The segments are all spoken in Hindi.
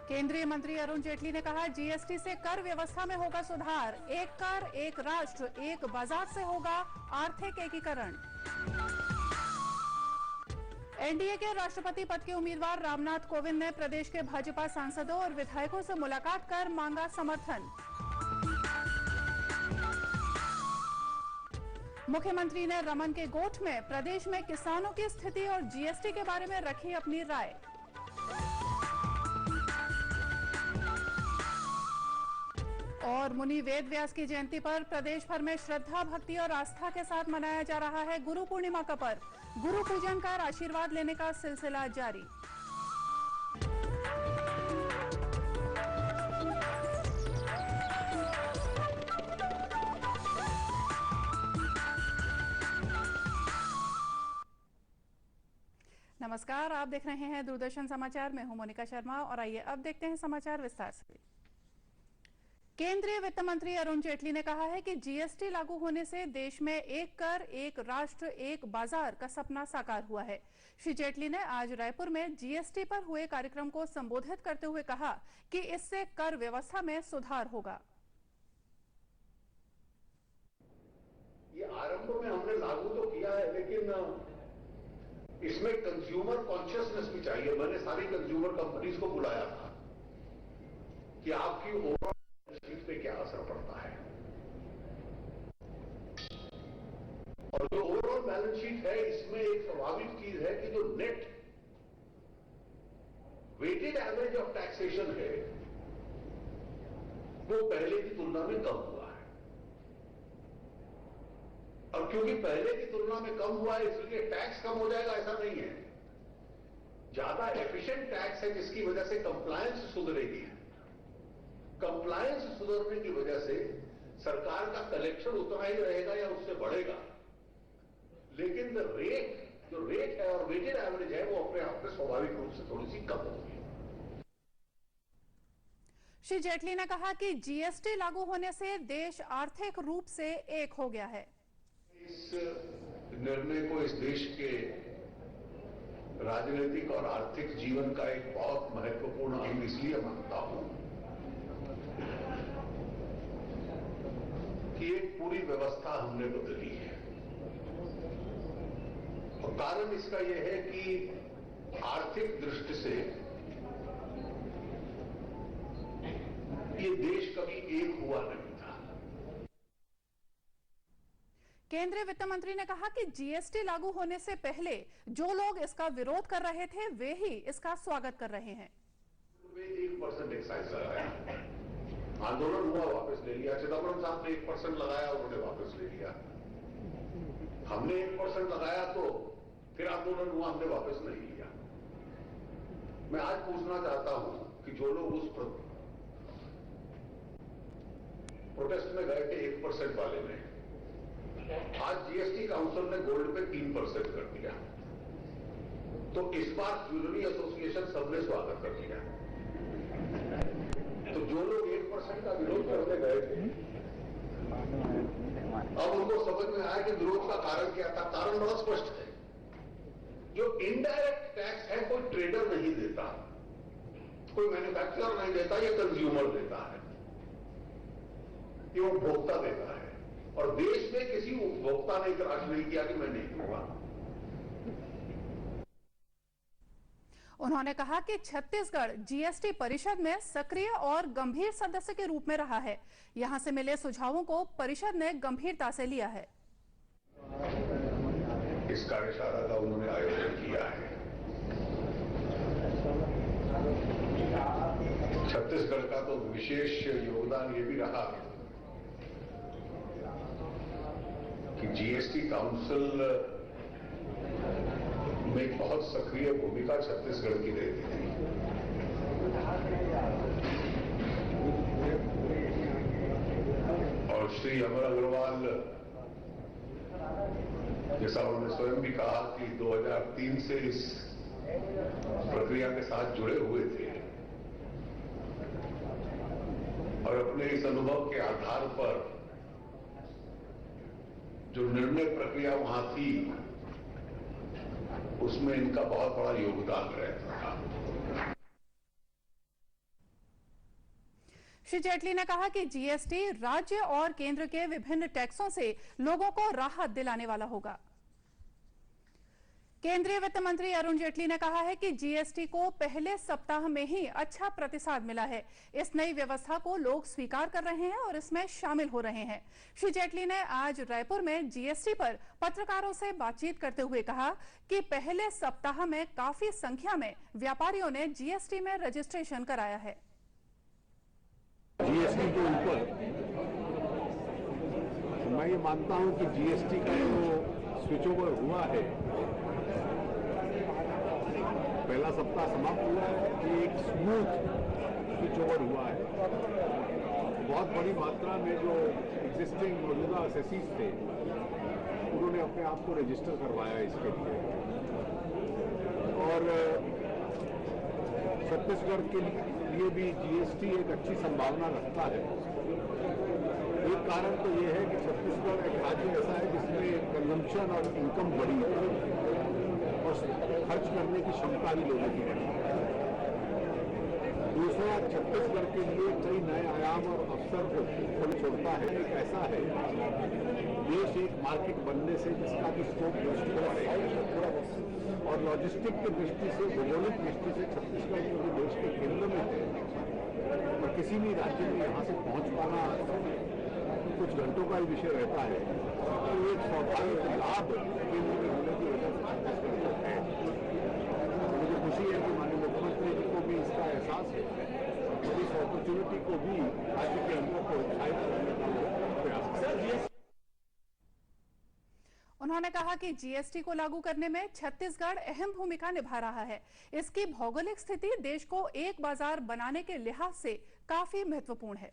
केंद्रीय मंत्री अरुण जेटली ने कहा, जीएसटी से कर व्यवस्था में होगा सुधार। एक कर, एक राष्ट्र, एक बाजार से होगा आर्थिक एकीकरण। एनडीए के राष्ट्रपति पद के उम्मीदवार रामनाथ कोविंद ने प्रदेश के भाजपा सांसदों और विधायकों से मुलाकात कर मांगा समर्थन। मुख्यमंत्री ने रमन के गोठ में प्रदेश में किसानों की स्थिति और जीएसटी के बारे में रखी अपनी राय। और मुनि वेद व्यास की जयंती पर प्रदेश भर में श्रद्धा, भक्ति और आस्था के साथ मनाया जा रहा है गुरु पूर्णिमा का पर्व। गुरु पूजन कर आशीर्वाद लेने का सिलसिला जारी। नमस्कार, आप देख रहे हैं दूरदर्शन समाचार। मैं हूं मोनिका शर्मा और आइए अब देखते हैं समाचार विस्तार से। केंद्रीय वित्त मंत्री अरुण जेटली ने कहा है कि जीएसटी लागू होने से देश में एक कर, एक राष्ट्र, एक बाजार का सपना साकार हुआ है। श्री जेटली ने आज रायपुर में जीएसटी पर हुए कार्यक्रम को संबोधित करते हुए कहा कि इससे कर व्यवस्था में सुधार होगा। ये आरंभ में हमने लागू तो किया है, लेकिन इसमें कंज्यूमर कॉन्शियसनेस भी चाहिए। मैंने सारी कंज्यूमर कंपनीज को बुलाया था कि आपकी ओवरऑल शीट पे क्या असर पड़ता है, और जो ओवरऑल बैलेंस शीट है इसमें एक स्वाभाविक चीज है कि जो net weighted average of taxation है वो पहले की तुलना में कम हुआ है। और क्योंकि पहले की तुलना में कम हुआ है इसलिए टैक्स कम हो जाएगा ऐसा नहीं है। ज्यादा एफिशिएंट टैक्स है जिसकी वजह से कंप्लायंस सुधरेगी। कंप्लायंस सुधरने की वजह से सरकार का कलेक्शन उतना ही रहेगा या उससे बढ़ेगा, लेकिन जो रेट है और वेटेड एवरेज है वो अपने आप में स्वाभाविक रूप से थोड़ी सी कम होगी। श्री जेटली ने कहा कि जीएसटी लागू होने से देश आर्थिक रूप से एक हो गया है। इस निर्णय को इस देश के राजनीतिक और आर्थिक जीवन का एक बहुत महत्वपूर्ण अंग इसलिए मानता हूं कि एक पूरी व्यवस्था हमने बदली है। और कारण इसका यह है कि आर्थिक दृष्टि से ये देश कभी एक हुआ नहीं था। केंद्रीय वित्त मंत्री ने कहा कि जीएसटी लागू होने से पहले जो लोग इसका विरोध कर रहे थे वे ही इसका स्वागत कर रहे हैं। 1% एक्साइज लगाया, आंदोलन हुआ, वापस ले लिया। चिदंबरम साहब ने 1% लगाया, उन्होंने वापस ले लिया। हमने 1% लगाया तो फिर आंदोलन हुआ, हमने वापस नहीं लिया। मैं आज पूछना चाहता हूं कि जो लोग उस प्रोटेस्ट में गए थे 1% वाले में, आज जीएसटी काउंसिल ने गोल्ड पे 3% कर दिया, तो इस बार ज्वेलरी एसोसिएशन सबने स्वागत कर दिया। तो जो लोग 1% का विरोध करने गए थे अब उनको समझ में आया कि विरोध का कारण क्या था। कारण बहुत स्पष्ट है। जो इनडायरेक्ट टैक्स है कोई ट्रेडर नहीं देता, कोई मैन्युफैक्चरर नहीं देता, ये कंज्यूमर देता है, ये उपभोक्ता देता है। और देश में किसी उपभोक्ता ने इतराज नहीं किया कि मैं नहीं दूंगा। उन्होंने कहा कि छत्तीसगढ़ जीएसटी परिषद में सक्रिय और गंभीर सदस्य के रूप में रहा है। यहां से मिले सुझावों को परिषद ने गंभीरता से लिया है। इस कार्यशाला का उन्होंने आयोजन किया है। छत्तीसगढ़ का तो विशेष योगदान ये भी रहा कि जीएसटी काउंसिल में एक बहुत सक्रिय भूमिका छत्तीसगढ़ की रही थी। और श्री अमर अग्रवाल, जैसा उन्होंने स्वयं भी कहा कि 2003 से इस प्रक्रिया के साथ जुड़े हुए थे और अपने इस अनुभव के आधार पर जो निर्णय प्रक्रिया वहां थी उसमें इनका बहुत बड़ा योगदान रहता था। श्री जेटली ने कहा कि जीएसटी राज्य और केंद्र के विभिन्न टैक्सों से लोगों को राहत दिलाने वाला होगा। केंद्रीय वित्त मंत्री अरुण जेटली ने कहा है कि जीएसटी को पहले सप्ताह में ही अच्छा प्रतिसाद मिला है। इस नई व्यवस्था को लोग स्वीकार कर रहे हैं और इसमें शामिल हो रहे हैं। श्री जेटली ने आज रायपुर में जीएसटी पर पत्रकारों से बातचीत करते हुए कहा कि पहले सप्ताह में काफी संख्या में व्यापारियों ने जीएसटी में रजिस्ट्रेशन कराया है। जीएसटी के ऊपर मैं ये मानता हूं कि जीएसटी का जो स्विच ओवर हुआ है, पहला सप्ताह समाप्त हुआ है कि एक स्मूथ स्विच ओवर हुआ है। बहुत बड़ी मात्रा में जो एग्जिस्टिंग मौजूदा असेसीज थे उन्होंने अपने आप को रजिस्टर करवाया इसके लिए, और छत्तीसगढ़ के लिए भी जीएसटी एक अच्छी संभावना रखता है। एक कारण तो ये है कि छत्तीसगढ़ एक राज्य ऐसा है जिसमें कंजम्पशन और इनकम बढ़ी है और खर्च करने की क्षमता भी लोगों की बढ़ी है। दूसरा, छत्तीसगढ़ के लिए कई नए आयाम और अवसर को छोड़ता है। एक ऐसा है देश एक मार्केट बनने से जिसका भी स्कोप बढ़ेगा, और लॉजिस्टिक की दृष्टि से, भौगोलिक दृष्टि से छत्तीसगढ़ जो देश के केंद्र में है और किसी भी राज्य में यहाँ से पहुँच पाना कुछ घंटों का ही विषय रहता है, तो एक स्वाभाविक लाभ केंद्र में होने की वजह से है। मुझे खुशी है कि माननीय मुख्यमंत्री जी को भी इसका एहसास है और इस अपॉर्चुनिटी को भी राज्य के अंदर प्रोत्साहित करने का प्रयास है। उन्होंने कहा कि जीएसटी को लागू करने में छत्तीसगढ़ अहम भूमिका निभा रहा है। इसकी भौगोलिक स्थिति देश को एक बाजार बनाने के लिहाज से काफी महत्वपूर्ण है।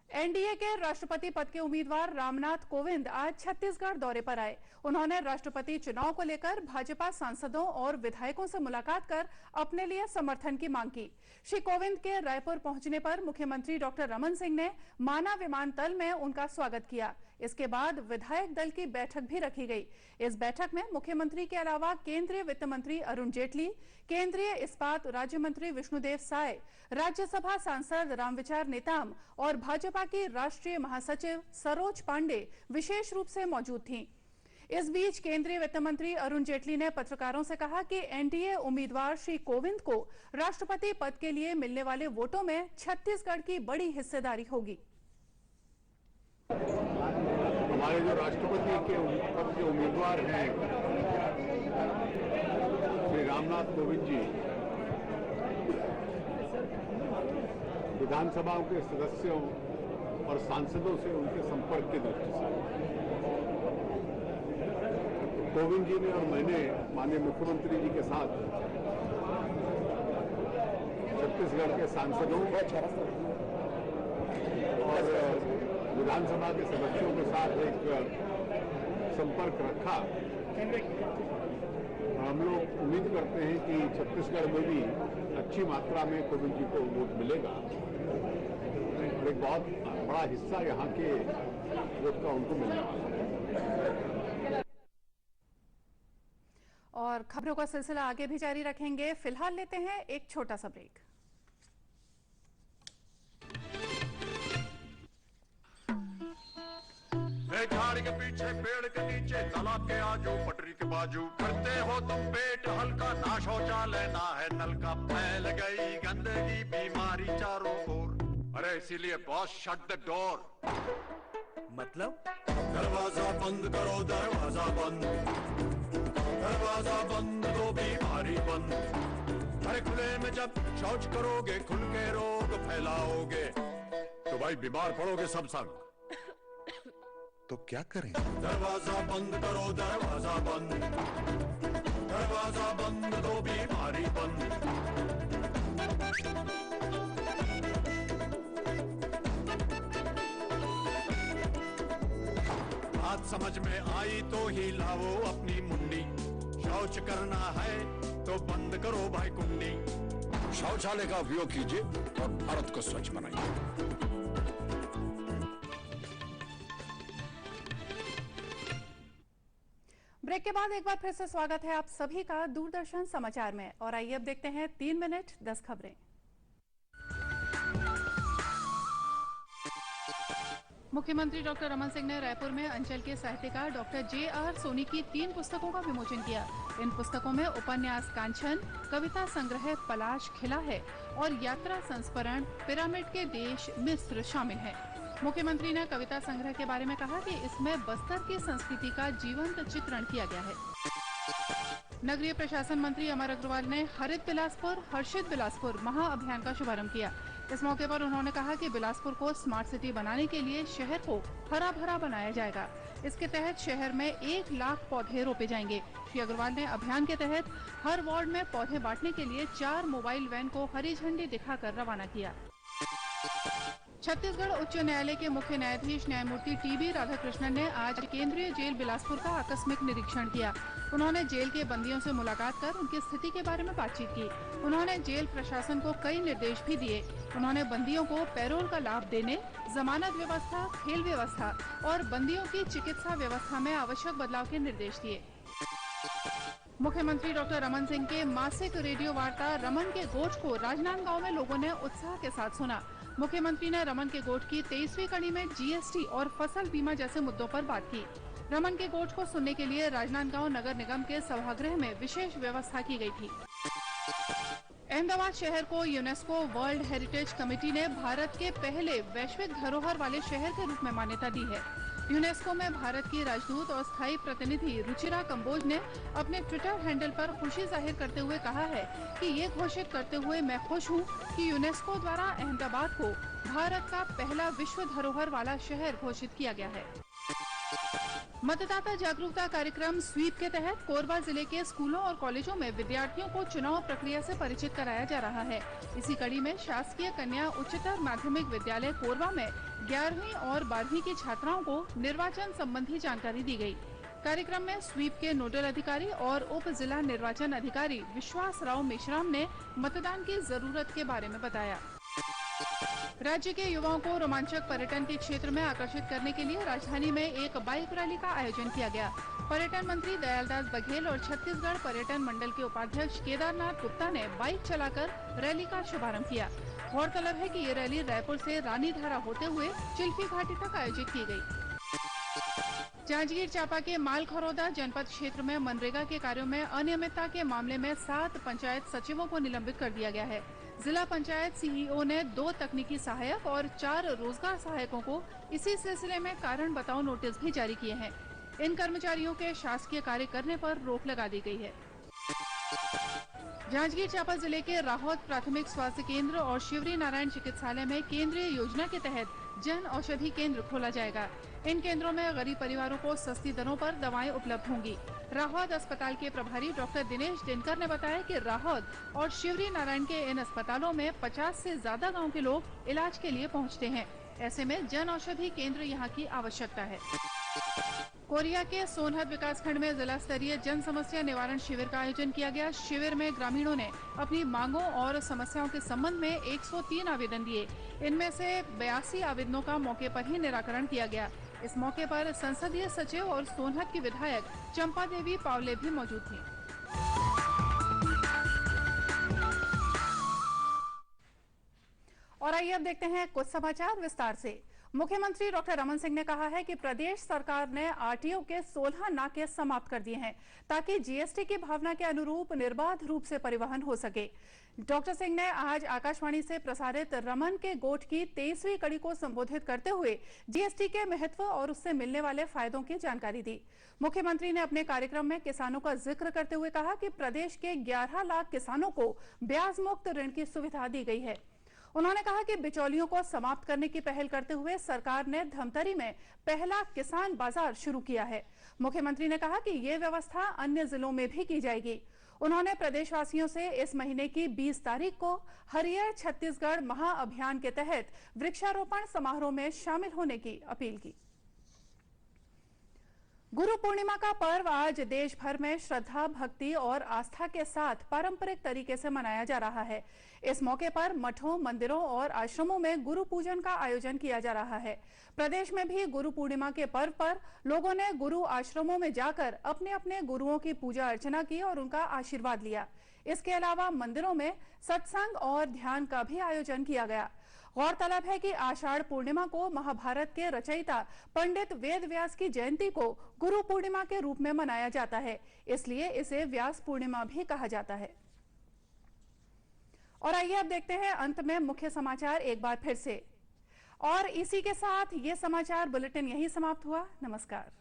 एनडीए के राष्ट्रपति पद के उम्मीदवार रामनाथ कोविंद आज छत्तीसगढ़ दौरे पर आए। उन्होंने राष्ट्रपति चुनाव को लेकर भाजपा सांसदों और विधायकों से मुलाकात कर अपने लिए समर्थन की मांग की। श्री कोविंद के रायपुर पहुंचने पर मुख्यमंत्री डॉक्टर रमन सिंह ने माना विमानतल में उनका स्वागत किया। इसके बाद विधायक दल की बैठक भी रखी गई। इस बैठक में मुख्यमंत्री के अलावा केंद्रीय वित्त मंत्री अरुण जेटली, केंद्रीय इस्पात राज्य मंत्री विष्णुदेव साय, राज्यसभा सांसद रामविचार नेताम और भाजपा की राष्ट्रीय महासचिव सरोज पांडे विशेष रूप से मौजूद थीं। इस बीच केंद्रीय वित्त मंत्री अरुण जेटली ने पत्रकारों से कहा कि एनडीए उम्मीदवार श्री कोविंद को राष्ट्रपति पद के लिए मिलने वाले वोटों में छत्तीसगढ़ की बड़ी हिस्सेदारी होगी। हमारे जो राष्ट्रपति के पद के उम्मीदवार हैं श्री रामनाथ कोविंद जी, विधानसभाओं के सदस्यों और सांसदों से उनके संपर्क की दृष्टि से कोविंद जी ने और मैंने माननीय मुख्यमंत्री जी के साथ छत्तीसगढ़ के सांसदों और विधानसभा के सदस्यों के साथ एक संपर्क रखा। हम लोग उम्मीद करते हैं कि छत्तीसगढ़ में भी अच्छी मात्रा में कोविंद जी को वोट मिलेगा और एक बहुत बड़ा हिस्सा यहाँ के वोट का उनको मिलने वाला है। और खबरों का सिलसिला आगे भी जारी रखेंगे। फिलहाल लेते हैं एक छोटा सा ब्रेक। झाड़ के पीछे, पेड़ के नीचे, तालाब के आजू, पटरी के बाजू, करते हो तुम पेट हल्का, ना शौचालय ना है नल का, फैल गई गंदगी बीमारी चारों ओर। अरे इसीलिए बॉस शट द डोर। मतलब दरवाजा बंद करो, दरवाजा बंद, दरवाजा बंद तो बीमारी बंद। अरे खुले में जब शौच करोगे, खुल के रोग फैलाओगे, तो भाई बीमार पड़ोगे सब संग। तो क्या करें? दरवाजा बंद करो, दरवाजा बंद, दरवाजा बंद तो बीमारी बंद। बात समझ में आई तो ही लाओ अपनी मुंडी, शौच करना है तो बंद करो भाई कुंडी। शौचालय का उपयोग कीजिए और भारत को स्वच्छ बनाइए। ब्रेक के बाद एक बार फिर से स्वागत है आप सभी का दूरदर्शन समाचार में। और आइए अब देखते हैं 3 मिनट 10 खबरें। मुख्यमंत्री डॉक्टर रमन सिंह ने रायपुर में अंचल के साहित्यकार डॉक्टर जे.आर. सोनी की 3 पुस्तकों का विमोचन किया। इन पुस्तकों में उपन्यास कांचन, कविता संग्रह पलाश खिला है और यात्रा संस्मरण पिरामिड के देश मिस्र शामिल है। मुख्यमंत्री ने कविता संग्रह के बारे में कहा कि इसमें बस्तर की संस्कृति का जीवंत चित्रण किया गया है। नगरीय प्रशासन मंत्री अमर अग्रवाल ने हरित बिलासपुर हर्षित बिलासपुर महाअभियान का शुभारंभ किया। इस मौके पर उन्होंने कहा कि बिलासपुर को स्मार्ट सिटी बनाने के लिए शहर को हरा भरा बनाया जाएगा। इसके तहत शहर में 1 लाख पौधे रोपे जाएंगे। श्री अग्रवाल ने अभियान के तहत हर वार्ड में पौधे बांटने के लिए 4 मोबाइल वैन को हरी झंडी दिखाकर रवाना किया। छत्तीसगढ़ उच्च न्यायालय के मुख्य न्यायाधीश न्यायमूर्ति टी.बी. राधाकृष्णन ने आज केंद्रीय जेल बिलासपुर का आकस्मिक निरीक्षण किया। उन्होंने जेल के बंदियों से मुलाकात कर उनकी स्थिति के बारे में बातचीत की। उन्होंने जेल प्रशासन को कई निर्देश भी दिए। उन्होंने बंदियों को पैरोल का लाभ देने, जमानत व्यवस्था, खेल व्यवस्था और बंदियों की चिकित्सा व्यवस्था में आवश्यक बदलाव के निर्देश दिए। मुख्यमंत्री डॉक्टर रमन सिंह के मासिक रेडियो वार्ता रमन के गोठ को राजनांदगांव में लोगों ने उत्साह के साथ सुना। मुख्यमंत्री ने रमन के गोठ की 23वीं कड़ी में जीएसटी और फसल बीमा जैसे मुद्दों पर बात की। रमन के गोठ को सुनने के लिए राजनांदगांव नगर निगम के सभागृह में विशेष व्यवस्था की गई थी। अहमदाबाद शहर को यूनेस्को वर्ल्ड हेरिटेज कमेटी ने भारत के पहले वैश्विक धरोहर वाले शहर के रूप में मान्यता दी है। यूनेस्को में भारत की राजदूत और स्थायी प्रतिनिधि रुचिरा कंबोज ने अपने ट्विटर हैंडल पर खुशी जाहिर करते हुए कहा है कि ये घोषित करते हुए मैं खुश हूँ कि यूनेस्को द्वारा अहमदाबाद को भारत का पहला विश्व धरोहर वाला शहर घोषित किया गया है। मतदाता जागरूकता कार्यक्रम स्वीप के तहत कोरबा जिले के स्कूलों और कॉलेजों में विद्यार्थियों को चुनाव प्रक्रिया से परिचित कराया जा रहा है। इसी कड़ी में शासकीय कन्या उच्चतर माध्यमिक विद्यालय कोरबा में 11वीं और 12वीं की छात्राओं को निर्वाचन संबंधी जानकारी दी गई। कार्यक्रम में स्वीप के नोडल अधिकारी और उप जिला निर्वाचन अधिकारी विश्वास राव मेश्राम ने मतदान की जरूरत के बारे में बताया। राज्य के युवाओं को रोमांचक पर्यटन के क्षेत्र में आकर्षित करने के लिए राजधानी में एक बाइक रैली का आयोजन किया गया। पर्यटन मंत्री दयालदास बघेल और छत्तीसगढ़ पर्यटन मंडल के उपाध्यक्ष केदारनाथ गुप्ता ने बाइक चलाकर रैली का शुभारंभ किया। गौरतलब है कि ये रैली रायपुर से रानीधारा होते हुए चिल्फी घाटी तक आयोजित की गई। जांजगीर चांपा के मालखरौदा जनपद क्षेत्र में मनरेगा के कार्यों में अनियमितता के मामले में 7 पंचायत सचिवों को निलंबित कर दिया गया है। जिला पंचायत सीईओ ने 2 तकनीकी सहायक और 4 रोजगार सहायकों को इसी सिलसिले में कारण बताओ नोटिस भी जारी किए हैं। इन कर्मचारियों के शासकीय कार्य करने पर रोक लगा दी गई है। जांजगीर चांपा जिले के राहौत प्राथमिक स्वास्थ्य केंद्र और शिवरी नारायण चिकित्सालय में केंद्रीय योजना के तहत जन औषधि केंद्र खोला जाएगा। इन केंद्रों में गरीब परिवारों को सस्ती दरों पर दवाएं उपलब्ध होंगी। राहौत अस्पताल के प्रभारी डॉक्टर दिनेश दिनकर ने बताया कि राहौत और शिवरी नारायण के इन अस्पतालों में 50 से ज्यादा गांव के लोग इलाज के लिए पहुंचते हैं। ऐसे में जन औषधि केंद्र यहां की आवश्यकता है। कोरिया के सोनहत विकासखंड में जिला स्तरीय जन समस्या निवारण शिविर का आयोजन किया गया। शिविर में ग्रामीणों ने अपनी मांगों और समस्याओं के संबंध में 103 आवेदन दिए। इनमें से 82 आवेदनों का मौके पर ही निराकरण किया गया। इस मौके पर संसदीय सचिव और सोनहत की विधायक चंपा देवी पावले भी मौजूद थी। और आइए अब देखते हैं कुछ समाचार विस्तार से। मुख्यमंत्री डॉक्टर रमन सिंह ने कहा है कि प्रदेश सरकार ने आरटीओ के 16 नाके समाप्त कर दिए हैं ताकि जीएसटी की भावना के अनुरूप निर्बाध रूप से परिवहन हो सके। डॉक्टर सिंह ने आज आकाशवाणी से प्रसारित रमन के गोठ की 23वीं कड़ी को संबोधित करते हुए जीएसटी के महत्व और उससे मिलने वाले फायदों की जानकारी दी। मुख्यमंत्री ने अपने कार्यक्रम में किसानों का जिक्र करते हुए कहा कि प्रदेश के 11 लाख किसानों को ब्याज मुक्त ऋण की सुविधा दी गई है। उन्होंने कहा कि बिचौलियों को समाप्त करने की पहल करते हुए सरकार ने धमतरी में पहला किसान बाजार शुरू किया है। मुख्यमंत्री ने कहा कि ये व्यवस्था अन्य जिलों में भी की जाएगी। उन्होंने प्रदेशवासियों से इस महीने की 20 तारीख को हरियर छत्तीसगढ़ महाअभियान के तहत वृक्षारोपण समारोह में शामिल होने की अपील की। गुरु पूर्णिमा का पर्व आज देश भर में श्रद्धा, भक्ति और आस्था के साथ पारंपरिक तरीके से मनाया जा रहा है। इस मौके पर मठों, मंदिरों और आश्रमों में गुरु पूजन का आयोजन किया जा रहा है। प्रदेश में भी गुरु पूर्णिमा के पर्व पर लोगों ने गुरु आश्रमों में जाकर अपने अपने गुरुओं की पूजा अर्चना की और उनका आशीर्वाद लिया। इसके अलावा मंदिरों में सत्संग और ध्यान का भी आयोजन किया गया। गौरतलब है कि आषाढ़ पूर्णिमा को महाभारत के रचयिता पंडित वेद व्यास की जयंती को गुरु पूर्णिमा के रूप में मनाया जाता है, इसलिए इसे व्यास पूर्णिमा भी कहा जाता है। और आइए अब देखते हैं अंत में मुख्य समाचार एक बार फिर से। और इसी के साथ ये समाचार बुलेटिन यहीं समाप्त हुआ। नमस्कार।